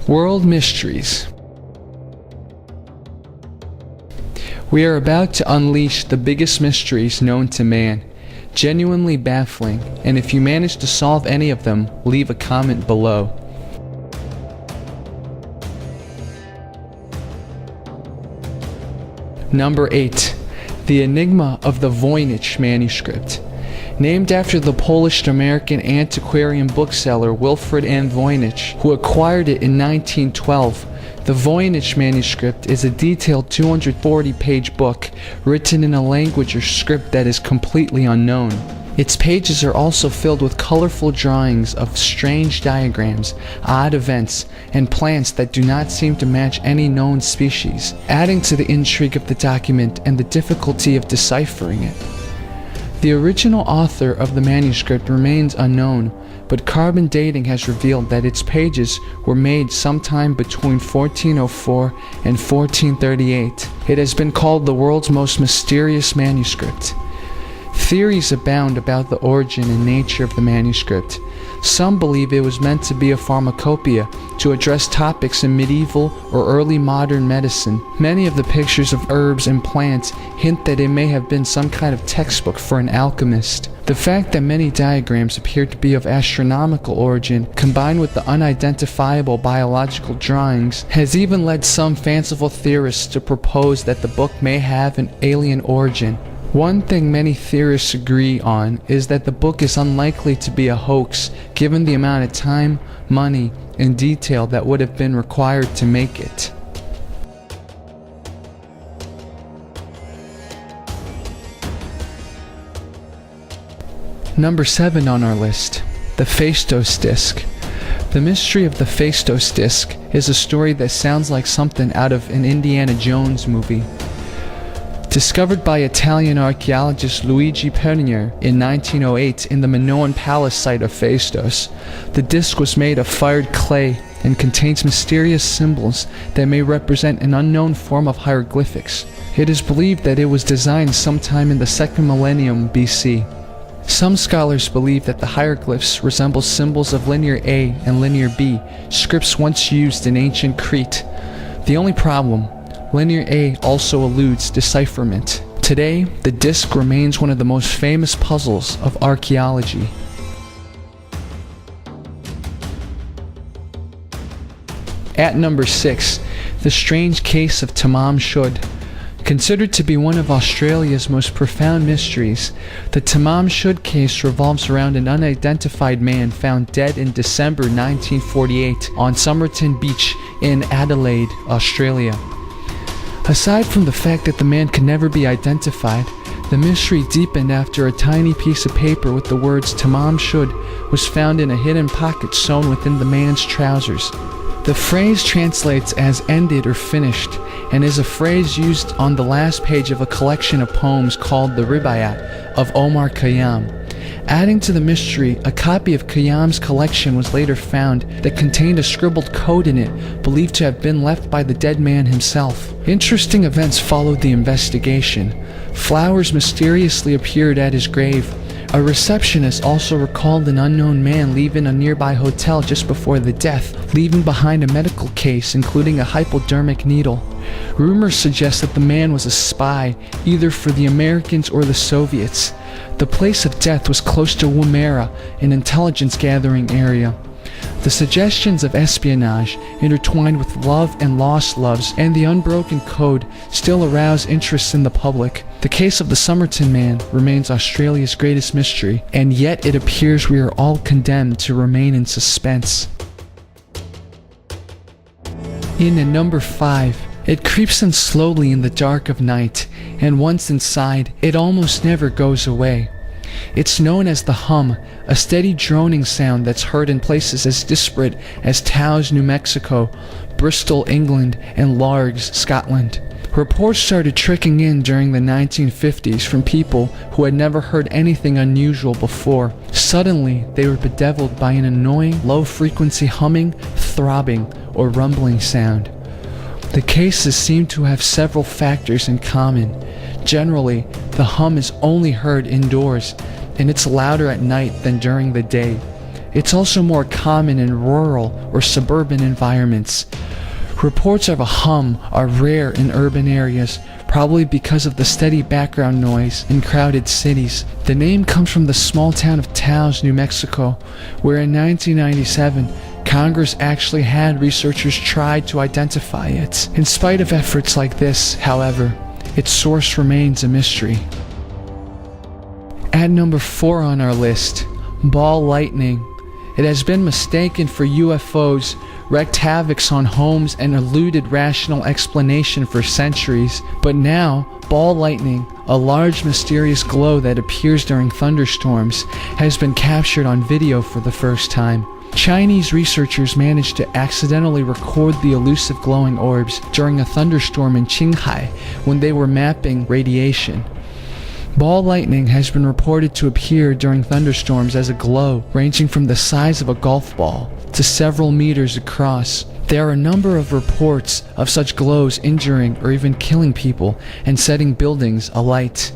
World Mysteries. We are about to unleash the biggest mysteries known to man. Genuinely baffling, and if you manage to solve any of them, leave a comment below. Number 8. The Enigma of the Voynich Manuscript. Named after the Polish-American antiquarian bookseller Wilfrid N. Voynich, who acquired it in 1912, the Voynich manuscript is a detailed 240-page book written in a language or script that is completely unknown. Its pages are also filled with colorful drawings of strange diagrams, odd events, and plants that do not seem to match any known species, adding to the intrigue of the document and the difficulty of deciphering it. The original author of the manuscript remains unknown, but carbon dating has revealed that its pages were made sometime between 1404 and 1438. It has been called the world's most mysterious manuscript. Theories abound about the origin and nature of the manuscript. Some believe it was meant to be a pharmacopoeia to address topics in medieval or early modern medicine. Many of the pictures of herbs and plants hint that it may have been some kind of textbook for an alchemist. The fact that many diagrams appear to be of astronomical origin, combined with the unidentifiable biological drawings, has even led some fanciful theorists to propose that the book may have an alien origin. One thing many theorists agree on is that the book is unlikely to be a hoax, given the amount of time, money, and detail that would have been required to make it. Number 7 on our list, the Phaistos Disc. The mystery of the Phaistos Disc is a story that sounds like something out of an Indiana Jones movie. Discovered by Italian archaeologist Luigi Pernier in 1908 in the Minoan Palace site of Phaistos, the disc was made of fired clay and contains mysterious symbols that may represent an unknown form of hieroglyphics. It is believed that it was designed sometime in the 2nd millennium BC. Some scholars believe that the hieroglyphs resemble symbols of Linear A and Linear B, scripts once used in ancient Crete. The only problem: Linear A also eludes decipherment. Today, the disc remains one of the most famous puzzles of archaeology. At number 6, the strange case of Tamam Shud. Considered to be one of Australia's most profound mysteries, the Tamam Shud case revolves around an unidentified man found dead in December 1948 on Somerton Beach in Adelaide, Australia. Aside from the fact that the man could never be identified, the mystery deepened after a tiny piece of paper with the words Tamam Shud was found in a hidden pocket sewn within the man's trousers. The phrase translates as ended or finished, and is a phrase used on the last page of a collection of poems called the Ribayat of Omar Khayyam. Adding to the mystery, a copy of Khayyam's collection was later found that contained a scribbled code in it, believed to have been left by the dead man himself. Interesting events followed the investigation. Flowers mysteriously appeared at his grave. A receptionist also recalled an unknown man leaving a nearby hotel just before the death, leaving behind a medical case including a hypodermic needle. Rumors suggest that the man was a spy, either for the Americans or the Soviets. The place of death was close to Woomera, an intelligence gathering area. The suggestions of espionage, intertwined with love and lost loves, and the unbroken code still arouse interest in the public. The case of the Somerton man remains Australia's greatest mystery, and yet it appears we are all condemned to remain in suspense. In at number 5, it creeps in slowly in the dark of night, and once inside, it almost never goes away. It's known as the hum, a steady droning sound that's heard in places as disparate as Taos, New Mexico, Bristol, England, and Largs, Scotland. Reports started trickling in during the 1950s from people who had never heard anything unusual before. Suddenly, they were bedeviled by an annoying, low-frequency humming, throbbing, or rumbling sound. The cases seem to have several factors in common. Generally, the hum is only heard indoors, and it's louder at night than during the day. It's also more common in rural or suburban environments. Reports of a hum are rare in urban areas, probably because of the steady background noise in crowded cities. The name comes from the small town of Taos, New Mexico, where in 1997, Congress actually had researchers try to identify it. In spite of efforts like this, however, its source remains a mystery. At number 4 on our list, ball lightning. It has been mistaken for UFOs, wreaked havoc on homes, and eluded rational explanation for centuries. But now, ball lightning, a large mysterious glow that appears during thunderstorms, has been captured on video for the first time. Chinese researchers managed to accidentally record the elusive glowing orbs during a thunderstorm in Qinghai when they were mapping radiation. Ball lightning has been reported to appear during thunderstorms as a glow ranging from the size of a golf ball to several meters across. There are a number of reports of such glows injuring or even killing people and setting buildings alight.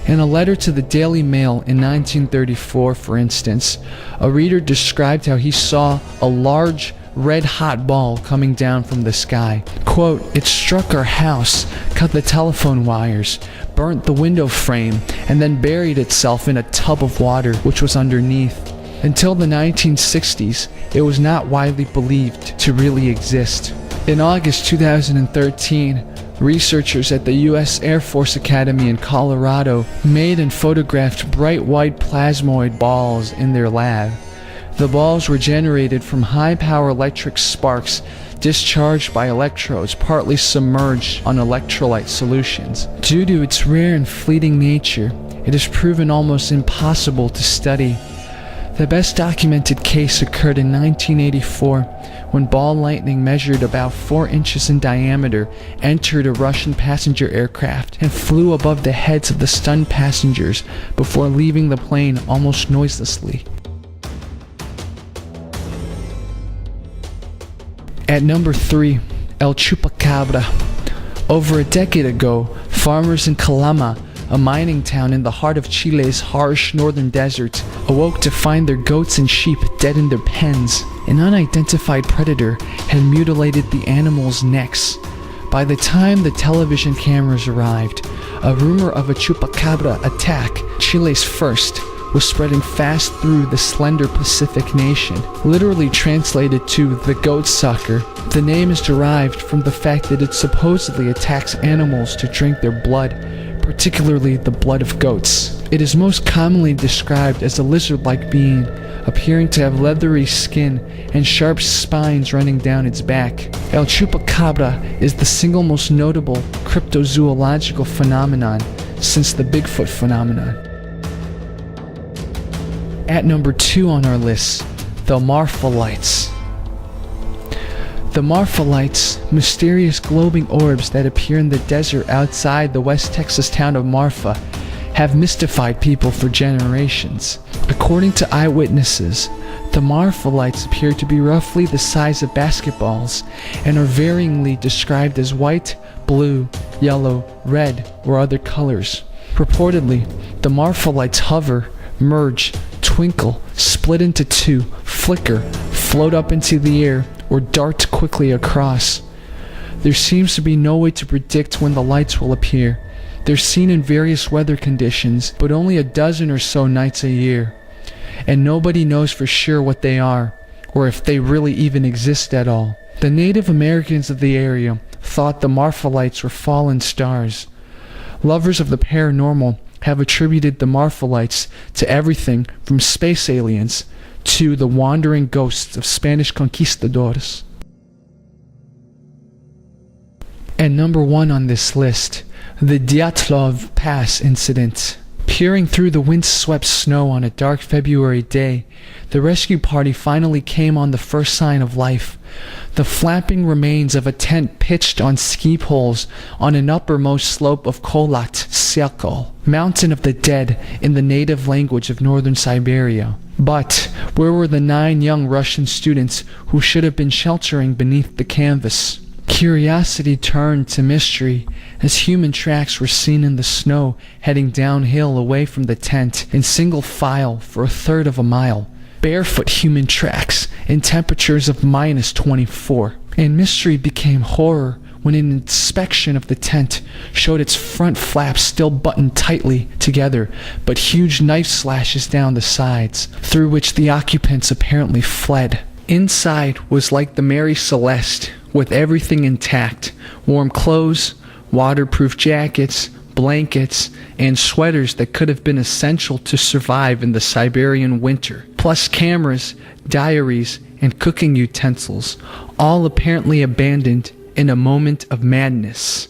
In a letter to the Daily Mail in 1934, for instance, a reader described how he saw a large red-hot ball coming down from the sky. Quote, "It struck our house, cut the telephone wires, burnt the window frame, and then buried itself in a tub of water which was underneath." Until the 1960s, it was not widely believed to really exist. In August 2013, researchers at the U.S. Air Force Academy in Colorado made and photographed bright white plasmoid balls in their lab. The balls were generated from high-power electric sparks discharged by electrodes partly submerged on electrolyte solutions. Due to its rare and fleeting nature, it is proven almost impossible to study. The best documented case occurred in 1984 when ball lightning measured about 4 inches in diameter entered a Russian passenger aircraft and flew above the heads of the stunned passengers before leaving the plane almost noiselessly. At number 3, El Chupacabra. Over a decade ago, farmers in Calama, a mining town in the heart of Chile's harsh northern desert, awoke to find their goats and sheep dead in their pens. An unidentified predator had mutilated the animals' necks. By the time the television cameras arrived, a rumor of a chupacabra attack, Chile's first, was spreading fast through the slender Pacific nation. Literally translated to the goat sucker, the name is derived from the fact that it supposedly attacks animals to drink their blood, particularly the blood of goats. It is most commonly described as a lizard-like being, appearing to have leathery skin and sharp spines running down its back. El Chupacabra is the single most notable cryptozoological phenomenon since the Bigfoot phenomenon. At number 2 on our list, the Marfalites. The Marfalites, mysterious glowing orbs that appear in the desert outside the West Texas town of Marfa, have mystified people for generations. According to eyewitnesses, the Marfalites appear to be roughly the size of basketballs and are varyingly described as white, blue, yellow, red, or other colors. Reportedly, the Marfalites hover, merge, twinkle, split into two, flicker, float up into the air, or dart quickly across. There seems to be no way to predict when the lights will appear. They're seen in various weather conditions, but only a dozen or so nights a year. And nobody knows for sure what they are, or if they really even exist at all. The Native Americans of the area thought the Marfalites were fallen stars. Lovers of the paranormal have attributed the Marfalites to everything from space aliens to the wandering ghosts of Spanish conquistadors. And number 1 on this list, the Dyatlov Pass incident. Peering through the wind-swept snow on a dark February day, the rescue party finally came on the first sign of life. The flapping remains of a tent pitched on ski poles on an uppermost slope of Kholat Syakhl, Mountain of the Dead in the native language of northern Siberia. But where were the 9 young Russian students who should have been sheltering beneath the canvas? Curiosity turned to mystery as human tracks were seen in the snow heading downhill away from the tent in single file for a third of a mile. barefoot human tracks in temperatures of -24. And mystery became horror when an inspection of the tent showed its front flaps still buttoned tightly together, but huge knife slashes down the sides, through which the occupants apparently fled. Inside was like the Mary Celeste, with everything intact: warm clothes, waterproof jackets, blankets, and sweaters that could have been essential to survive in the Siberian winter, plus cameras, diaries, and cooking utensils, all apparently abandoned in a moment of madness.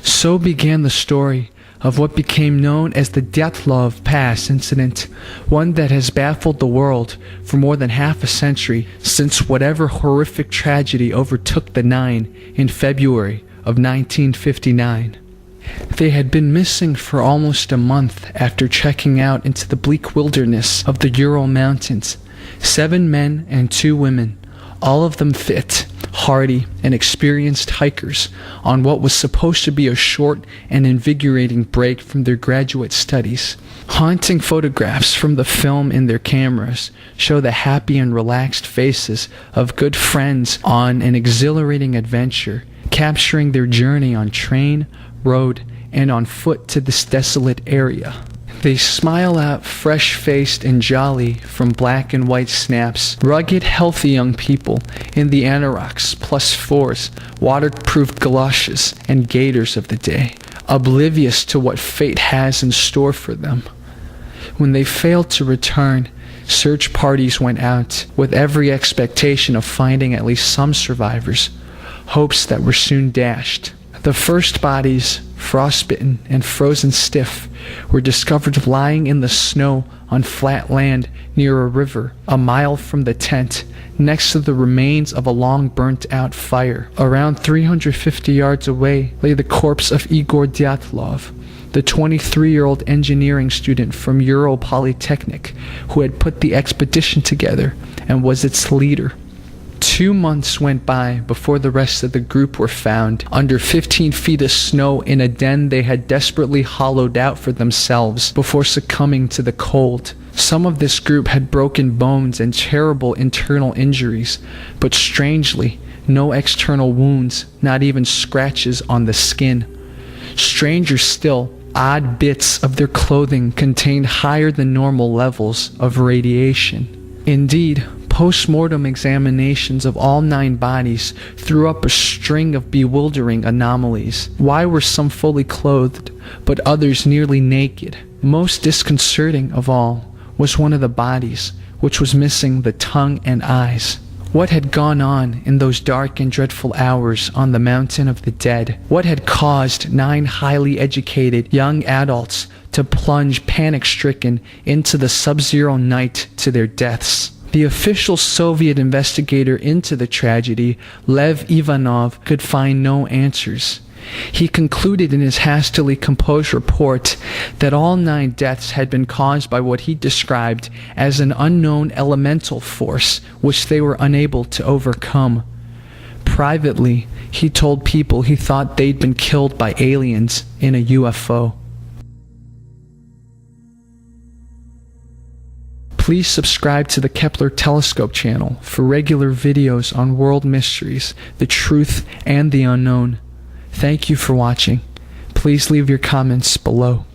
So began the story of what became known as the Dyatlov Pass incident, one that has baffled the world for more than half a century since whatever horrific tragedy overtook the Nine in February of 1959. They had been missing for almost a month after trekking out into the bleak wilderness of the Ural Mountains. 7 men and 2 women, all of them fit, hardy, and experienced hikers on what was supposed to be a short and invigorating break from their graduate studies. Haunting photographs from the film in their cameras show the happy and relaxed faces of good friends on an exhilarating adventure, capturing their journey on train, road, and on foot to this desolate area. They smile out fresh-faced and jolly from black and white snaps, rugged, healthy young people in the anoraks, +4s, waterproof galoshes, and gaiters of the day, oblivious to what fate has in store for them. When they failed to return, search parties went out with every expectation of finding at least some survivors, hopes that were soon dashed. The first bodies, frostbitten and frozen stiff, were discovered lying in the snow on flat land near a river, a mile from the tent, next to the remains of a long burnt-out fire. Around 350 yards away lay the corpse of Igor Dyatlov, the 23-year-old engineering student from Ural Polytechnic who had put the expedition together and was its leader. 2 months went by before the rest of the group were found under 15 feet of snow in a den they had desperately hollowed out for themselves before succumbing to the cold. Some of this group had broken bones and terrible internal injuries, but strangely, no external wounds, not even scratches on the skin. Stranger still, odd bits of their clothing contained higher than normal levels of radiation. Indeed, post-mortem examinations of all 9 bodies threw up a string of bewildering anomalies. Why were some fully clothed, but others nearly naked? Most disconcerting of all was one of the bodies, which was missing the tongue and eyes. What had gone on in those dark and dreadful hours on the Mountain of the Dead? What had caused 9 highly educated young adults to plunge panic-stricken into the sub-zero night to their deaths? The official Soviet investigator into the tragedy, Lev Ivanov, could find no answers. He concluded in his hastily composed report that all 9 deaths had been caused by what he described as an unknown elemental force which they were unable to overcome. Privately, he told people he thought they'd been killed by aliens in a UFO. Please subscribe to the Kepler Telescope channel for regular videos on world mysteries, the truth, and the unknown. Thank you for watching. Please leave your comments below.